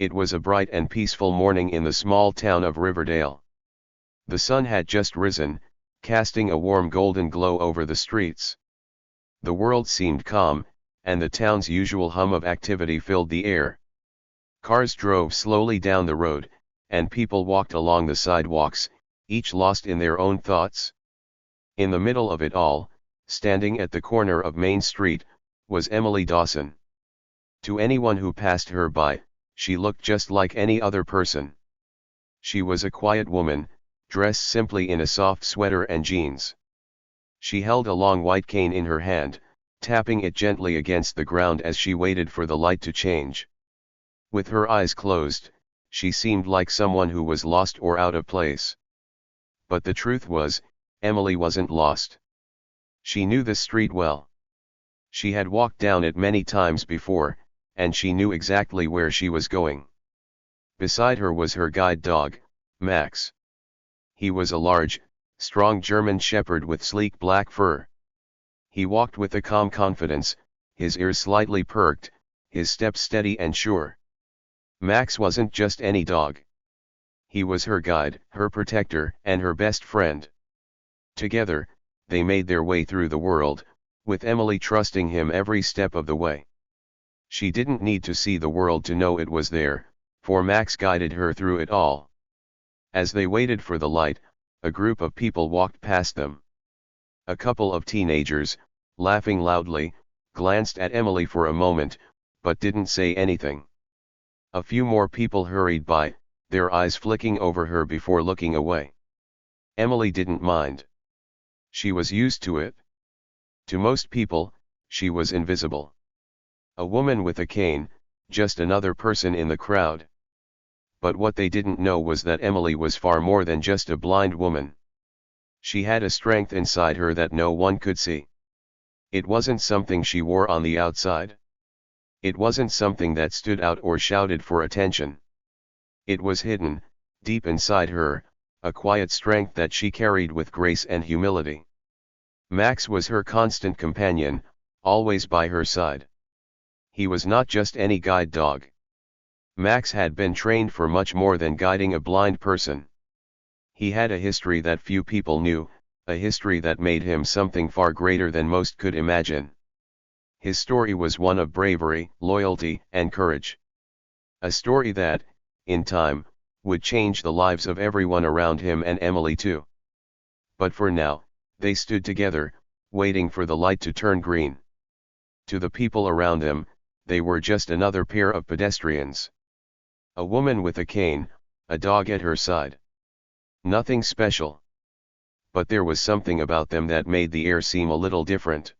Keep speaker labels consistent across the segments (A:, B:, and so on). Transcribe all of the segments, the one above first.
A: It was a bright and peaceful morning in the small town of Riverdale. The sun had just risen, casting a warm golden glow over the streets. The world seemed calm, and the town's usual hum of activity filled the air. Cars drove slowly down the road, and people walked along the sidewalks, each lost in their own thoughts. In the middle of it all, standing at the corner of Main Street, was Emily Dawson. To anyone who passed her by, she looked just like any other person. She was a quiet woman, dressed simply in a soft sweater and jeans. She held a long white cane in her hand, tapping it gently against the ground as she waited for the light to change. With her eyes closed, she seemed like someone who was lost or out of place. But the truth was, Emily wasn't lost. She knew the street well. She had walked down it many times before, and she knew exactly where she was going. Beside her was her guide dog, Max. He was a large, strong German shepherd with sleek black fur. He walked with a calm confidence, his ears slightly perked, his steps steady and sure. Max wasn't just any dog. He was her guide, her protector, and her best friend. Together, they made their way through the world, with Emily trusting him every step of the way. She didn't need to see the world to know it was there, for Max guided her through it all. As they waited for the light, a group of people walked past them. A couple of teenagers, laughing loudly, glanced at Emily for a moment, but didn't say anything. A few more people hurried by, their eyes flicking over her before looking away. Emily didn't mind. She was used to it. To most people, she was invisible. A woman with a cane, just another person in the crowd. But what they didn't know was that Emily was far more than just a blind woman. She had a strength inside her that no one could see. It wasn't something she wore on the outside. It wasn't something that stood out or shouted for attention. It was hidden, deep inside her, a quiet strength that she carried with grace and humility. Max was her constant companion, always by her side. He was not just any guide dog. Max had been trained for much more than guiding a blind person. He had a history that few people knew, a history that made him something far greater than most could imagine. His story was one of bravery, loyalty, and courage. A story that, in time, would change the lives of everyone around him and Emily too. But for now, they stood together, waiting for the light to turn green. To the people around them, they were just another pair of pedestrians. A woman with a cane, a dog at her side. Nothing special. But there was something about them that made the air seem a little different.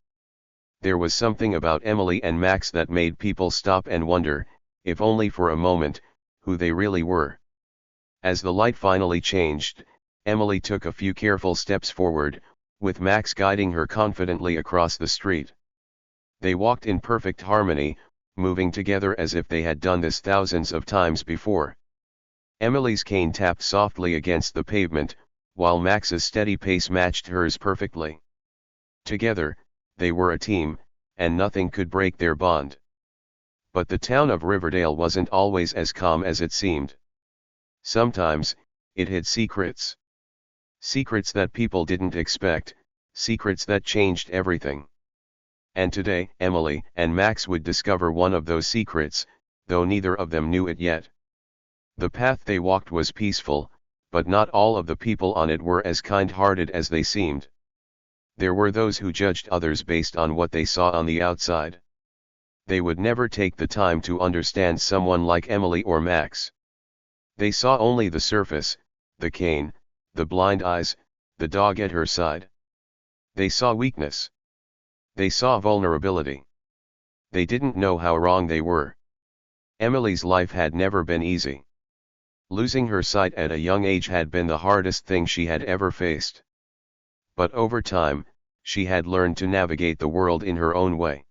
A: There was something about Emily and Max that made people stop and wonder, if only for a moment, who they really were. As the light finally changed, Emily took a few careful steps forward, with Max guiding her confidently across the street. They walked in perfect harmony, moving together as if they had done this thousands of times before. Emily's cane tapped softly against the pavement, while Max's steady pace matched hers perfectly. Together, they were a team, and nothing could break their bond. But the town of Riverdale wasn't always as calm as it seemed. Sometimes, it hid secrets. Secrets that people didn't expect, secrets that changed everything. And today, Emily and Max would discover one of those secrets, though neither of them knew it yet. The path they walked was peaceful, but not all of the people on it were as kind-hearted as they seemed. There were those who judged others based on what they saw on the outside. They would never take the time to understand someone like Emily or Max. They saw only the surface, the cane, the blind eyes, the dog at her side. They saw weakness. They saw vulnerability. They didn't know how wrong they were. Emily's life had never been easy. Losing her sight at a young age had been the hardest thing she had ever faced. But over time, she had learned to navigate the world in her own way.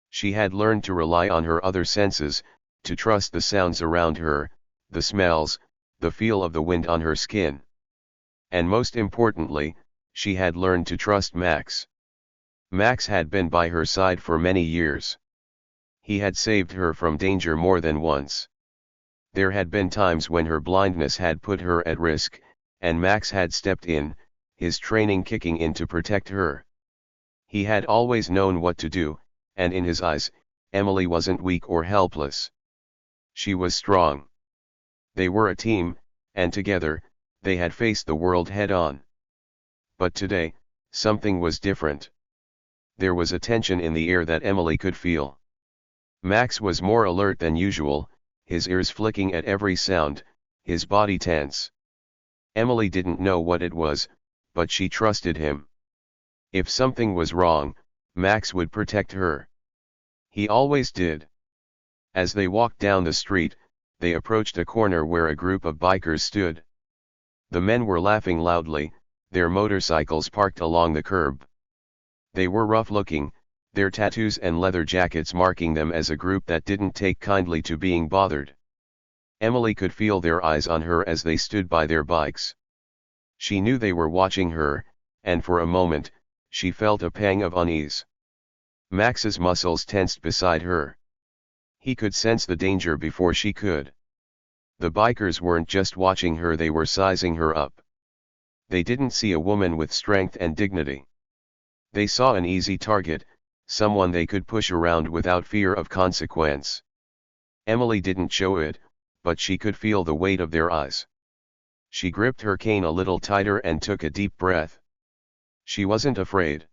A: She had learned to rely on her other senses, to trust the sounds around her, the smells, the feel of the wind on her skin. And most importantly, she had learned to trust Max. Max had been by her side for many years. He had saved her from danger more than once. There had been times when her blindness had put her at risk, and Max had stepped in, his training kicking in to protect her. He had always known what to do, and in his eyes, Emily wasn't weak or helpless. She was strong. They were a team, and together, they had faced the world head-on. But today, something was different. There was a tension in the air that Emily could feel. Max was more alert than usual, his ears flicking at every sound, his body tense. Emily didn't know what it was, but she trusted him. If something was wrong, Max would protect her. He always did. As they walked down the street, they approached a corner where a group of bikers stood. The men were laughing loudly, their motorcycles parked along the curb. They were rough-looking, their tattoos and leather jackets marking them as a group that didn't take kindly to being bothered. Emily could feel their eyes on her as they stood by their bikes. She knew they were watching her, and for a moment, she felt a pang of unease. Max's muscles tensed beside her. He could sense the danger before she could. The bikers weren't just watching her, they were sizing her up. They didn't see a woman with strength and dignity. They saw an easy target, someone they could push around without fear of consequence. Emily didn't show it, but she could feel the weight of their eyes. She gripped her cane a little tighter and took a deep breath. She wasn't afraid.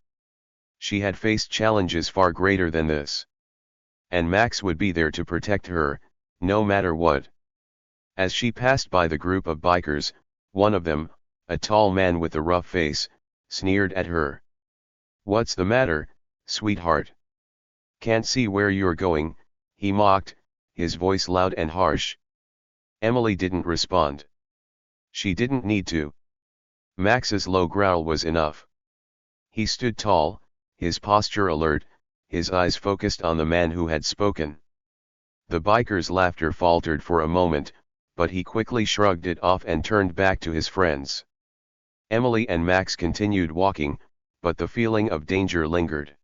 A: She had faced challenges far greater than this. And Max would be there to protect her, no matter what. As she passed by the group of bikers, one of them, a tall man with a rough face, sneered at her. "What's the matter, sweetheart? Can't see where you're going," he mocked, his voice loud and harsh. Emily didn't respond. She didn't need to. Max's low growl was enough. He stood tall, his posture alert, his eyes focused on the man who had spoken. The biker's laughter faltered for a moment, but he quickly shrugged it off and turned back to his friends. Emily and Max continued walking, but the feeling of danger lingered.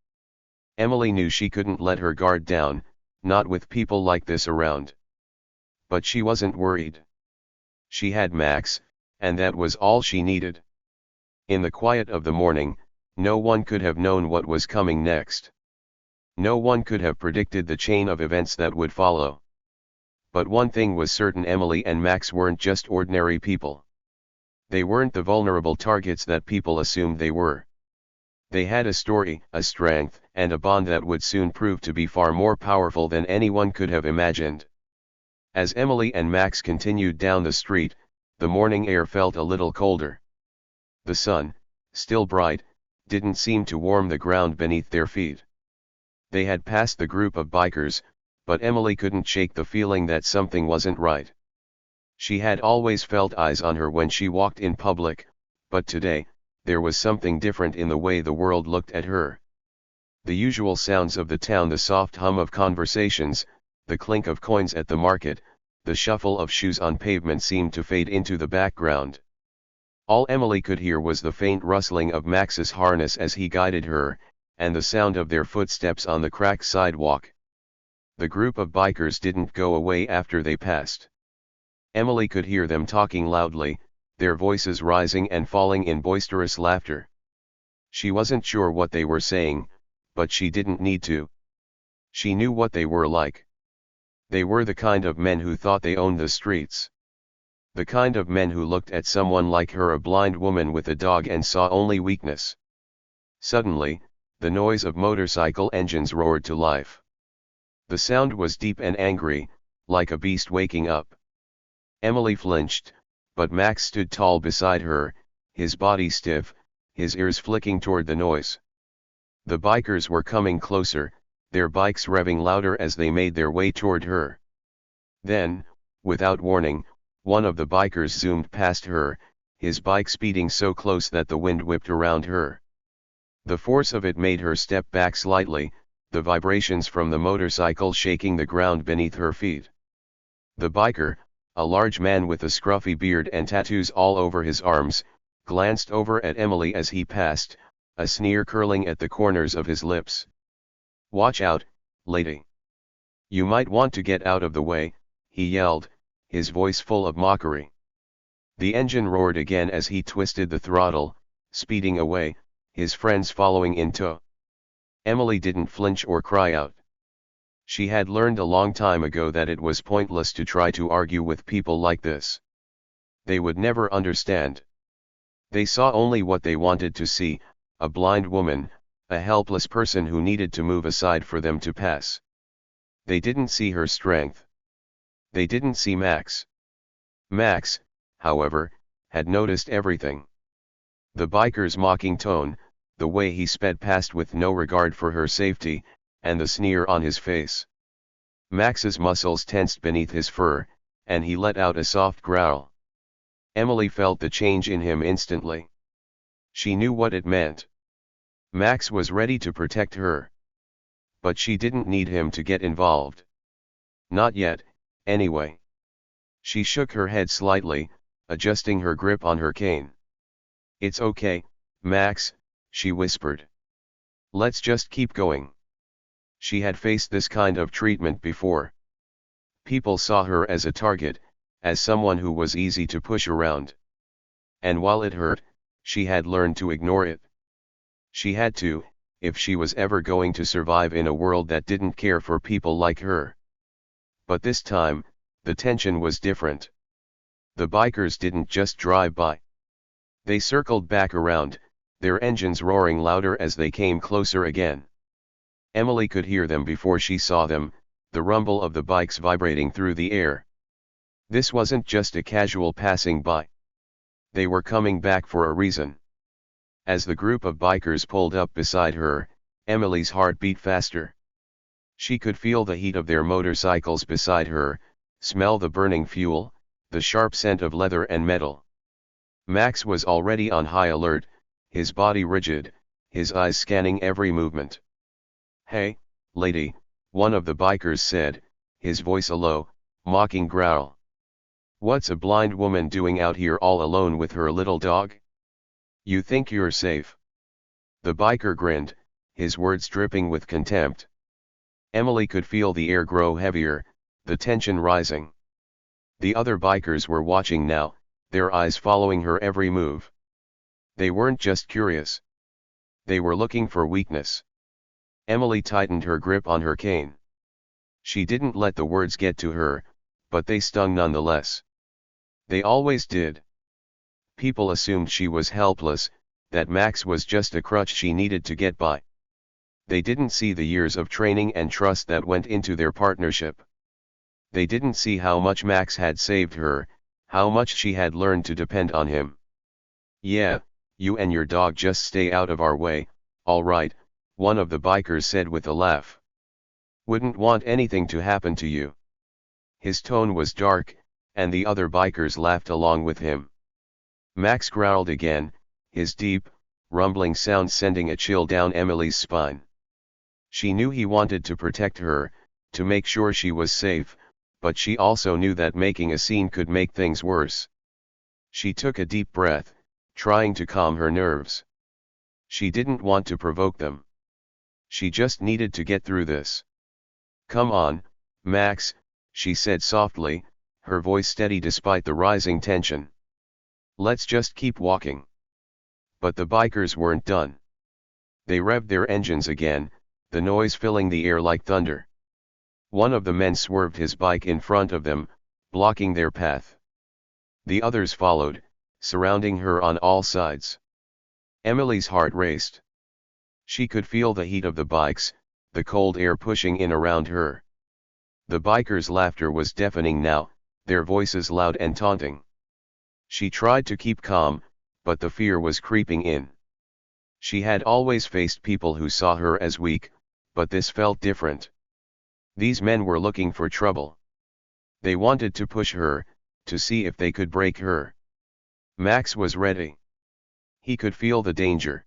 A: Emily knew she couldn't let her guard down, not with people like this around. But she wasn't worried. She had Max, and that was all she needed. In the quiet of the morning, no one could have known what was coming next. No one could have predicted the chain of events that would follow. But one thing was certain: Emily and Max weren't just ordinary people. They weren't the vulnerable targets that people assumed they were. They had a story, a strength, and a bond that would soon prove to be far more powerful than anyone could have imagined. As Emily and Max continued down the street, the morning air felt a little colder. The sun, still bright, didn't seem to warm the ground beneath their feet. They had passed the group of bikers, but Emily couldn't shake the feeling that something wasn't right. She had always felt eyes on her when she walked in public, but today, there was something different in the way the world looked at her. The usual sounds of the town, the soft hum of conversations, the clink of coins at the market, the shuffle of shoes on pavement seemed to fade into the background. All Emily could hear was the faint rustling of Max's harness as he guided her, and the sound of their footsteps on the cracked sidewalk. The group of bikers didn't go away after they passed. Emily could hear them talking loudly, their voices rising and falling in boisterous laughter. She wasn't sure what they were saying, but she didn't need to. She knew what they were like. They were the kind of men who thought they owned the streets. The kind of men who looked at someone like her, a blind woman with a dog, and saw only weakness. Suddenly, the noise of motorcycle engines roared to life. The sound was deep and angry, like a beast waking up. Emily flinched, but Max stood tall beside her, his body stiff, his ears flicking toward the noise. The bikers were coming closer, their bikes revving louder as they made their way toward her. Then, without warning, one of the bikers zoomed past her, his bike speeding so close that the wind whipped around her. The force of it made her step back slightly, the vibrations from the motorcycle shaking the ground beneath her feet. The biker, a large man with a scruffy beard and tattoos all over his arms, glanced over at Emily as he passed, a sneer curling at the corners of his lips. "Watch out, lady. You might want to get out of the way," he yelled, his voice full of mockery. The engine roared again as he twisted the throttle, speeding away, his friends following in tow. Emily didn't flinch or cry out. She had learned a long time ago that it was pointless to try to argue with people like this. They would never understand. They saw only what they wanted to see, a blind woman, a helpless person who needed to move aside for them to pass. They didn't see her strength. They didn't see Max. Max, however, had noticed everything. The biker's mocking tone, the way he sped past with no regard for her safety, and the sneer on his face. Max's muscles tensed beneath his fur, and he let out a soft growl. Emily felt the change in him instantly. She knew what it meant. Max was ready to protect her. But she didn't need him to get involved. Not yet, anyway. She shook her head slightly, adjusting her grip on her cane. "It's okay, Max," she whispered. "Let's just keep going." She had faced this kind of treatment before. People saw her as a target, as someone who was easy to push around. And while it hurt, she had learned to ignore it. She had to, if she was ever going to survive in a world that didn't care for people like her. But this time, the tension was different. The bikers didn't just drive by. They circled back around, their engines roaring louder as they came closer again. Emily could hear them before she saw them, the rumble of the bikes vibrating through the air. This wasn't just a casual passing by. They were coming back for a reason. As the group of bikers pulled up beside her, Emily's heart beat faster. She could feel the heat of their motorcycles beside her, smell the burning fuel, the sharp scent of leather and metal. Max was already on high alert, his body rigid, his eyes scanning every movement. "Hey, lady," one of the bikers said, his voice a low, mocking growl. "What's a blind woman doing out here all alone with her little dog? You think you're safe?" The biker grinned, his words dripping with contempt. Emily could feel the air grow heavier, the tension rising. The other bikers were watching now, their eyes following her every move. They weren't just curious. They were looking for weakness. Emily tightened her grip on her cane. She didn't let the words get to her, but they stung nonetheless. They always did. People assumed she was helpless, that Max was just a crutch she needed to get by. They didn't see the years of training and trust that went into their partnership. They didn't see how much Max had saved her, how much she had learned to depend on him. "Yeah, you and your dog just stay out of our way, all right," one of the bikers said with a laugh. "Wouldn't want anything to happen to you." His tone was dark, and the other bikers laughed along with him. Max growled again, his deep, rumbling sound sending a chill down Emily's spine. She knew he wanted to protect her, to make sure she was safe, but she also knew that making a scene could make things worse. She took a deep breath, trying to calm her nerves. She didn't want to provoke them. She just needed to get through this. "Come on, Max," she said softly, her voice steady despite the rising tension. "Let's just keep walking." But the bikers weren't done. They revved their engines again, the noise filling the air like thunder. One of the men swerved his bike in front of them, blocking their path. The others followed, surrounding her on all sides. Emily's heart raced. She could feel the heat of the bikes, the cold air pushing in around her. The bikers' laughter was deafening now, their voices loud and taunting. She tried to keep calm, but the fear was creeping in. She had always faced people who saw her as weak, but this felt different. These men were looking for trouble. They wanted to push her, to see if they could break her. Max was ready. He could feel the danger.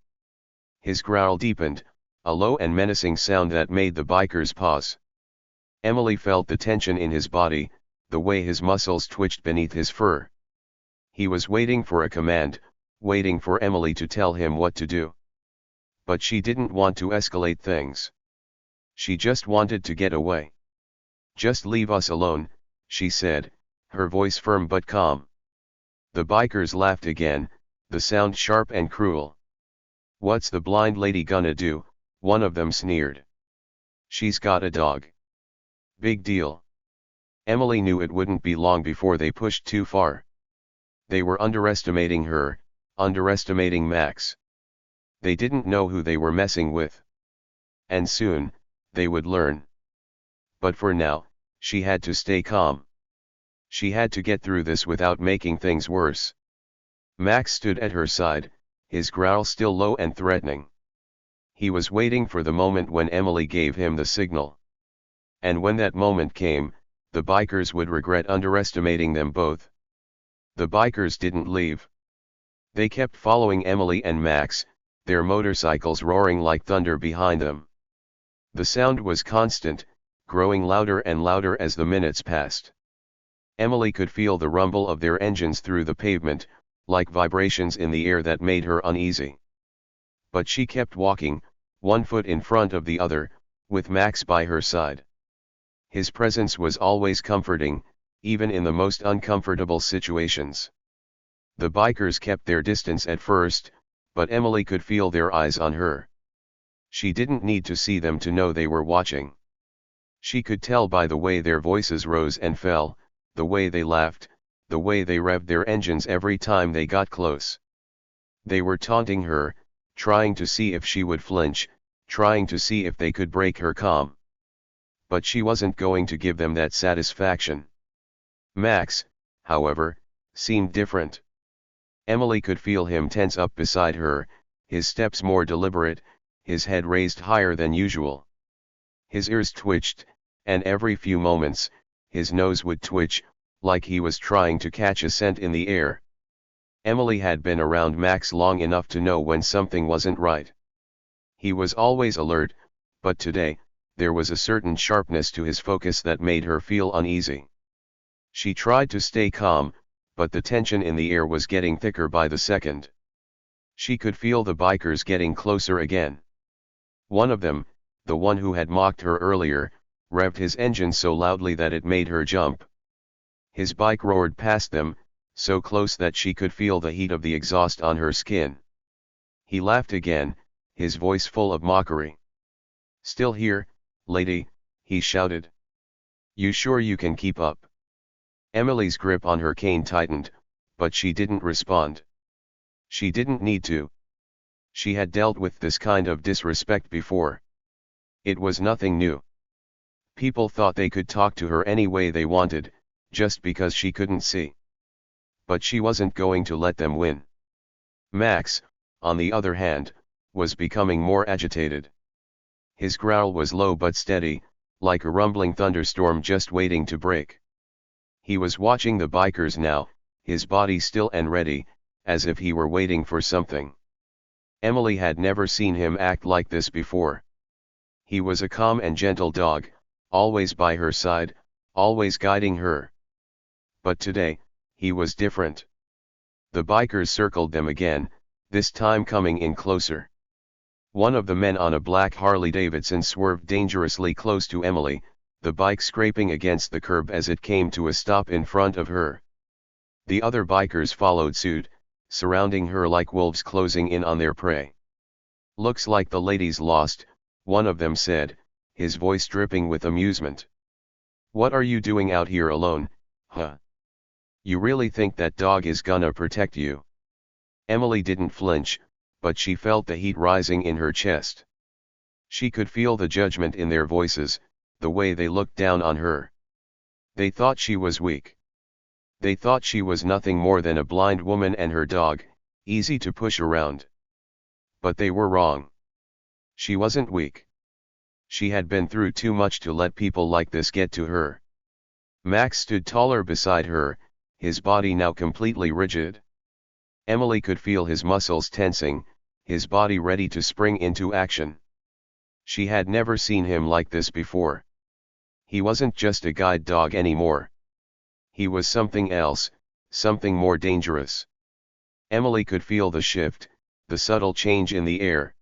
A: His growl deepened, a low and menacing sound that made the bikers pause. Emily felt the tension in his body, the way his muscles twitched beneath his fur. He was waiting for a command, waiting for Emily to tell him what to do. But she didn't want to escalate things. She just wanted to get away. "Just leave us alone," she said, her voice firm but calm. The bikers laughed again, the sound sharp and cruel. "What's the blind lady gonna do?" one of them sneered. "She's got a dog." "Big deal." Emily knew it wouldn't be long before they pushed too far. They were underestimating her, underestimating Max. They didn't know who they were messing with. And soon, they would learn. But for now, she had to stay calm. She had to get through this without making things worse. Max stood at her side, his growl still low and threatening. He was waiting for the moment when Emily gave him the signal. And when that moment came, the bikers would regret underestimating them both. The bikers didn't leave. They kept following Emily and Max, their motorcycles roaring like thunder behind them. The sound was constant, growing louder and louder as the minutes passed. Emily could feel the rumble of their engines through the pavement, like vibrations in the air that made her uneasy. But she kept walking, one foot in front of the other, with Max by her side. His presence was always comforting, even in the most uncomfortable situations. The bikers kept their distance at first, but Emily could feel their eyes on her. She didn't need to see them to know they were watching. She could tell by the way their voices rose and fell, the way they laughed, the way they revved their engines every time they got close. They were taunting her, trying to see if she would flinch, trying to see if they could break her calm. But she wasn't going to give them that satisfaction. Max, however, seemed different. Emily could feel him tense up beside her, his steps more deliberate, his head raised higher than usual. His ears twitched, and every few moments, his nose would twitch, like he was trying to catch a scent in the air. Emily had been around Max long enough to know when something wasn't right. He was always alert, but today, there was a certain sharpness to his focus that made her feel uneasy. She tried to stay calm, but the tension in the air was getting thicker by the second. She could feel the bikers getting closer again. One of them, the one who had mocked her earlier, revved his engine so loudly that it made her jump. His bike roared past them, so close that she could feel the heat of the exhaust on her skin. He laughed again, his voice full of mockery. "Still here, lady," he shouted. "You sure you can keep up?" Emily's grip on her cane tightened, but she didn't respond. She didn't need to. She had dealt with this kind of disrespect before. It was nothing new. People thought they could talk to her any way they wanted, just because she couldn't see. But she wasn't going to let them win. Max, on the other hand, was becoming more agitated. His growl was low but steady, like a rumbling thunderstorm just waiting to break. He was watching the bikers now, his body still and ready, as if he were waiting for something. Emily had never seen him act like this before. He was a calm and gentle dog, always by her side, always guiding her. But today, he was different. The bikers circled them again, this time coming in closer. One of the men on a black Harley-Davidson swerved dangerously close to Emily, the bike scraping against the curb as it came to a stop in front of her. The other bikers followed suit, surrounding her like wolves closing in on their prey. "Looks like the lady's lost," one of them said, his voice dripping with amusement. "What are you doing out here alone, huh? You really think that dog is gonna protect you?" Emily didn't flinch, but she felt the heat rising in her chest. She could feel the judgment in their voices, the way they looked down on her. They thought she was weak. They thought she was nothing more than a blind woman and her dog, easy to push around. But they were wrong. She wasn't weak. She had been through too much to let people like this get to her. Max stood taller beside her, his body now completely rigid. Emily could feel his muscles tensing, his body ready to spring into action. She had never seen him like this before. He wasn't just a guide dog anymore. He was something else, something more dangerous. Emily could feel the shift, the subtle change in the air.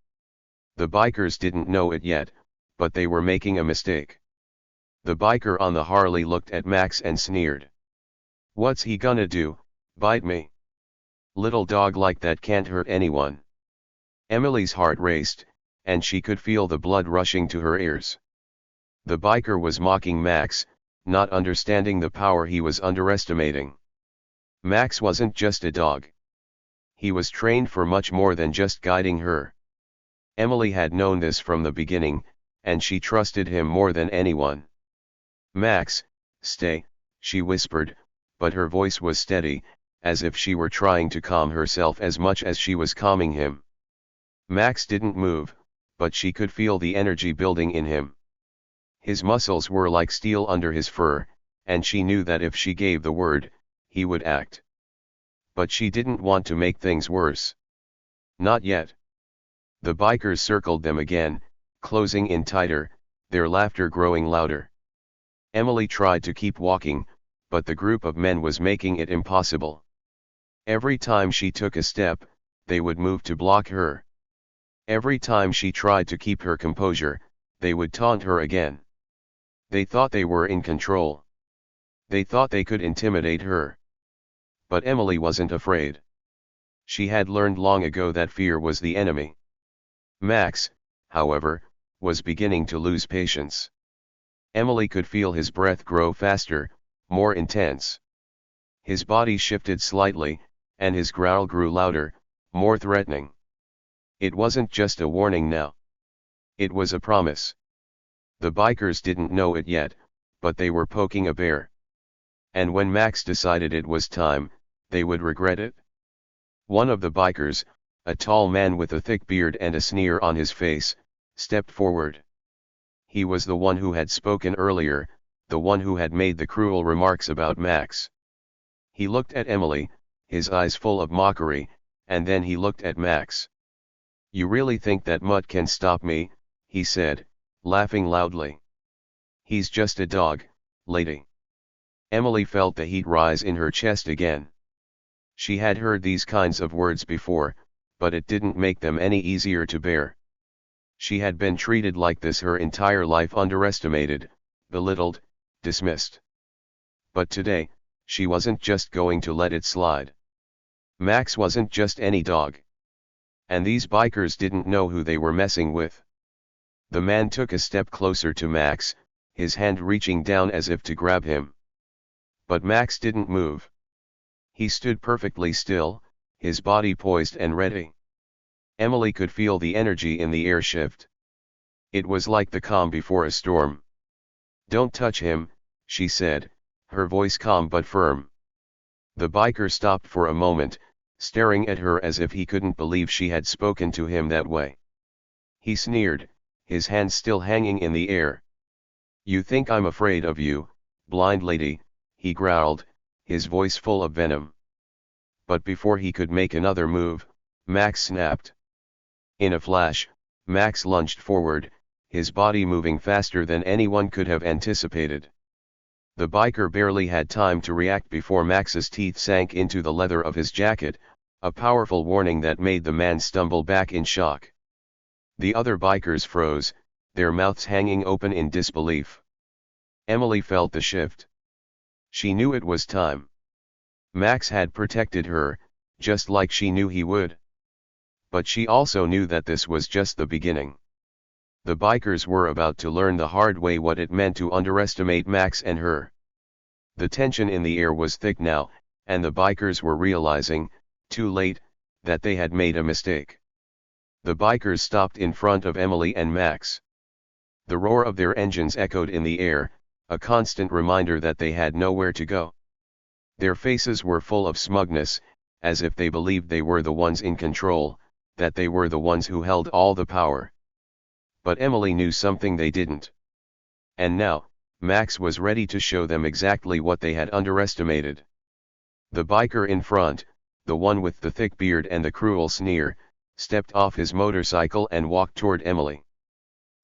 A: The bikers didn't know it yet, but they were making a mistake. The biker on the Harley looked at Max and sneered. What's he gonna do, bite me? Little dog like that can't hurt anyone. Emily's heart raced, and she could feel the blood rushing to her ears. The biker was mocking Max, not understanding the power he was underestimating. Max wasn't just a dog. He was trained for much more than just guiding her. Emily had known this from the beginning, and she trusted him more than anyone. Max, stay, she whispered, but her voice was steady, as if she were trying to calm herself as much as she was calming him. Max didn't move, but she could feel the energy building in him. His muscles were like steel under his fur, and she knew that if she gave the word, he would act. But she didn't want to make things worse. Not yet. The bikers circled them again, closing in tighter, their laughter growing louder. Emily tried to keep walking, but the group of men was making it impossible. Every time she took a step, they would move to block her. Every time she tried to keep her composure, they would taunt her again. They thought they were in control. They thought they could intimidate her. But Emily wasn't afraid. She had learned long ago that fear was the enemy. Max, however, was beginning to lose patience. Emily could feel his breath grow faster, more intense. His body shifted slightly, and his growl grew louder, more threatening. It wasn't just a warning now. It was a promise. The bikers didn't know it yet, but they were poking a bear. And when Max decided it was time, they would regret it. One of the bikers, a tall man with a thick beard and a sneer on his face, stepped forward. He was the one who had spoken earlier, the one who had made the cruel remarks about Max. He looked at Emily, his eyes full of mockery, and then he looked at Max. "You really think that mutt can stop me?" he said, laughing loudly. "He's just a dog, lady." Emily felt the heat rise in her chest again. She had heard these kinds of words before, but it didn't make them any easier to bear. She had been treated like this her entire life, underestimated, belittled, dismissed. But today, she wasn't just going to let it slide. Max wasn't just any dog. And these bikers didn't know who they were messing with. The man took a step closer to Max, his hand reaching down as if to grab him. But Max didn't move. He stood perfectly still, his body poised and ready. Emily could feel the energy in the air shift. It was like the calm before a storm. "Don't touch him," she said, her voice calm but firm. The biker stopped for a moment, staring at her as if he couldn't believe she had spoken to him that way. He sneered, his hands still hanging in the air. "You think I'm afraid of you, blind lady," he growled, his voice full of venom. But before he could make another move, Max snapped. In a flash, Max lunged forward, his body moving faster than anyone could have anticipated. The biker barely had time to react before Max's teeth sank into the leather of his jacket, a powerful warning that made the man stumble back in shock. The other bikers froze, their mouths hanging open in disbelief. Emily felt the shift. She knew it was time. Max had protected her, just like she knew he would. But she also knew that this was just the beginning. The bikers were about to learn the hard way what it meant to underestimate Max and her. The tension in the air was thick now, and the bikers were realizing, too late, that they had made a mistake. The bikers stopped in front of Emily and Max. The roar of their engines echoed in the air, a constant reminder that they had nowhere to go. Their faces were full of smugness, as if they believed they were the ones in control, that they were the ones who held all the power. But Emily knew something they didn't. And now, Max was ready to show them exactly what they had underestimated. The biker in front, the one with the thick beard and the cruel sneer, stepped off his motorcycle and walked toward Emily.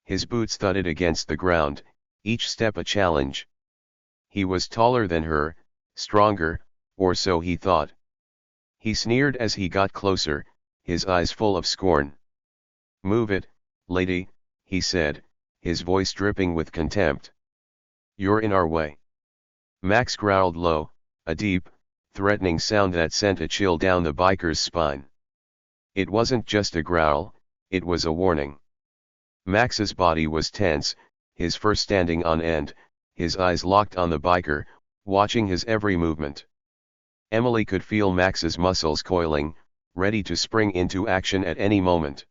A: His boots thudded against the ground, each step a challenge. He was taller than her, stronger, or so he thought. He sneered as he got closer, his eyes full of scorn. "Move it, lady," he said, his voice dripping with contempt. "You're in our way." Max growled low, A deep, threatening sound that sent a chill down the biker's spine. It wasn't just a growl, it was a warning. Max's body was tense, his fur standing on end, his eyes locked on the biker, watching his every movement. Emily could feel Max's muscles coiling, ready to spring into action at any moment.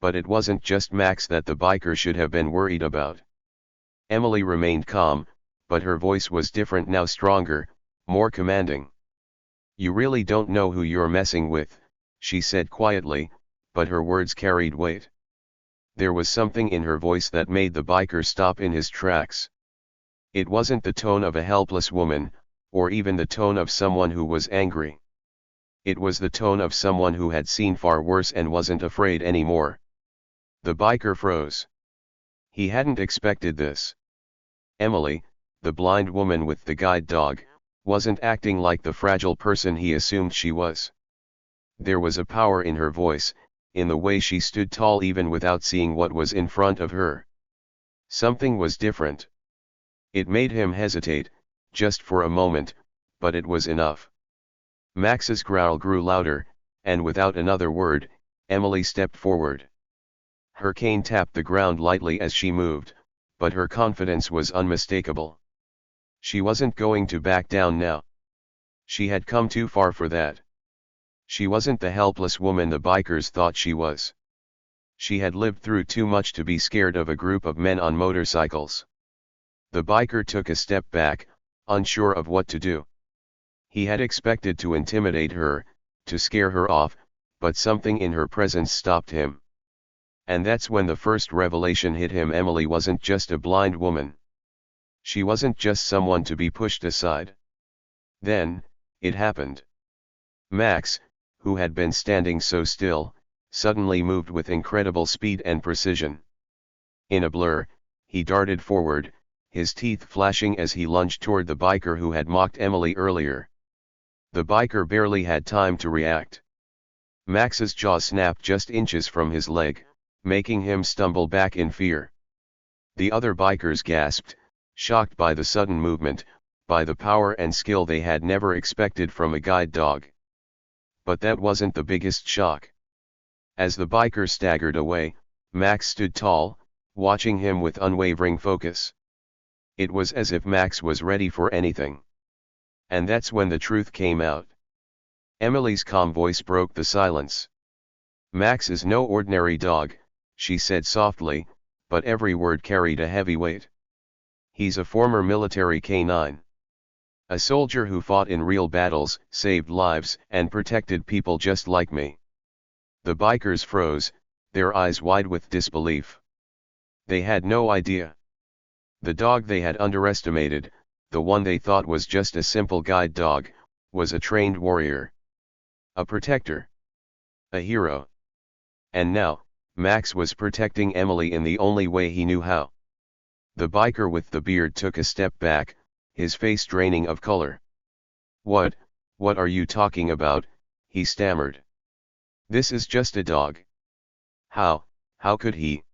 A: But it wasn't just Max that the biker should have been worried about. Emily remained calm, but her voice was different now, stronger, more commanding. "You really don't know who you're messing with," she said quietly, but her words carried weight. There was something in her voice that made the biker stop in his tracks. It wasn't the tone of a helpless woman, or even the tone of someone who was angry. It was the tone of someone who had seen far worse and wasn't afraid anymore. The biker froze. He hadn't expected this. Emily, the blind woman with the guide dog, wasn't acting like the fragile person he assumed she was. There was a power in her voice, in the way she stood tall even without seeing what was in front of her. Something was different. It made him hesitate, just for a moment, but it was enough. Max's growl grew louder, and without another word, Emily stepped forward. Her cane tapped the ground lightly as she moved, but her confidence was unmistakable. She wasn't going to back down now. She had come too far for that. She wasn't the helpless woman the bikers thought she was. She had lived through too much to be scared of a group of men on motorcycles. The biker took a step back, unsure of what to do. He had expected to intimidate her, to scare her off, but something in her presence stopped him. And that's when the first revelation hit him. Emily wasn't just a blind woman. She wasn't just someone to be pushed aside. Then, it happened. Max, who had been standing so still, suddenly moved with incredible speed and precision. In a blur, he darted forward, his teeth flashing as he lunged toward the biker who had mocked Emily earlier. The biker barely had time to react. Max's jaw snapped just inches from his leg, making him stumble back in fear. The other bikers gasped, shocked by the sudden movement, by the power and skill they had never expected from a guide dog. But that wasn't the biggest shock. As the biker staggered away, Max stood tall, watching him with unwavering focus. It was as if Max was ready for anything. And that's when the truth came out. Emily's calm voice broke the silence. "Max is no ordinary dog," she said softly, but every word carried a heavy weight. "He's a former military canine. A soldier who fought in real battles, saved lives, and protected people just like me." The bikers froze, their eyes wide with disbelief. They had no idea. The dog they had underestimated, the one they thought was just a simple guide dog, was a trained warrior. A protector. A hero. And now, Max was protecting Emily in the only way he knew how. The biker with the beard took a step back, his face draining of color. What are you talking about?" he stammered. "This is just a dog." How could he?"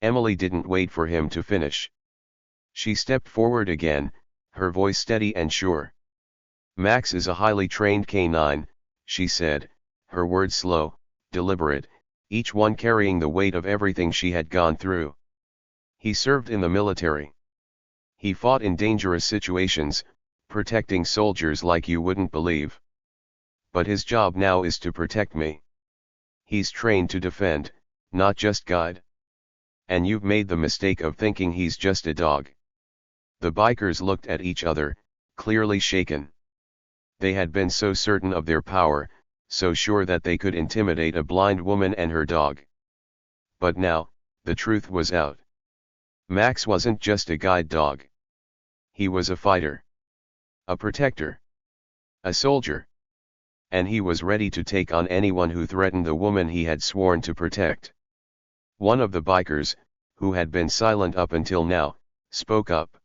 A: Emily didn't wait for him to finish. She stepped forward again, her voice steady and sure. "Max is a highly trained canine," she said, her words slow, deliberate, each one carrying the weight of everything she had gone through. "He served in the military. He fought in dangerous situations, protecting soldiers like you wouldn't believe. But his job now is to protect me. He's trained to defend, not just guide. And you've made the mistake of thinking he's just a dog." The bikers looked at each other, clearly shaken. They had been so certain of their power, so sure that they could intimidate a blind woman and her dog. But now, the truth was out. Max wasn't just a guide dog. He was a fighter. A protector. A soldier. And he was ready to take on anyone who threatened the woman he had sworn to protect. One of the bikers, who had been silent up until now, spoke up.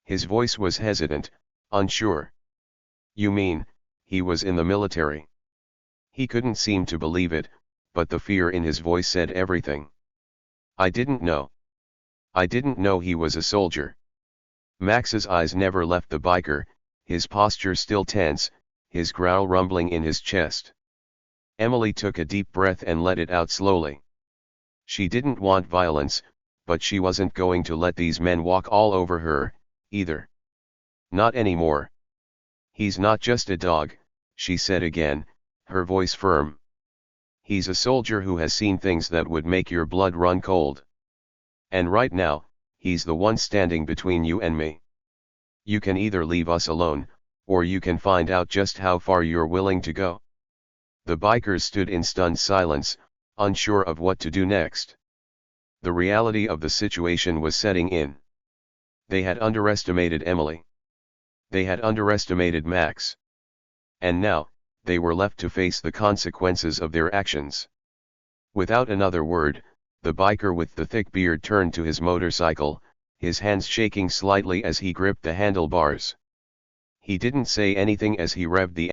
A: His voice was hesitant, unsure. "You mean, he was in the military?" He couldn't seem to believe it, but the fear in his voice said everything. "I didn't know. I didn't know he was a soldier." Max's eyes never left the biker, his posture still tense, his growl rumbling in his chest. Emily took a deep breath and let it out slowly. She didn't want violence, but she wasn't going to let these men walk all over her, either. Not anymore. He's not just a dog, she said again, her voice firm. He's a soldier who has seen things that would make your blood run cold. And right now, he's the one standing between you and me. You can either leave us alone, or you can find out just how far you're willing to go. The bikers stood in stunned silence, unsure of what to do next. The reality of the situation was setting in. They had underestimated Emily. They had underestimated Max. And now, they were left to face the consequences of their actions. Without another word, the biker with the thick beard turned to his motorcycle, his hands shaking slightly as he gripped the handlebars. He didn't say anything as he revved the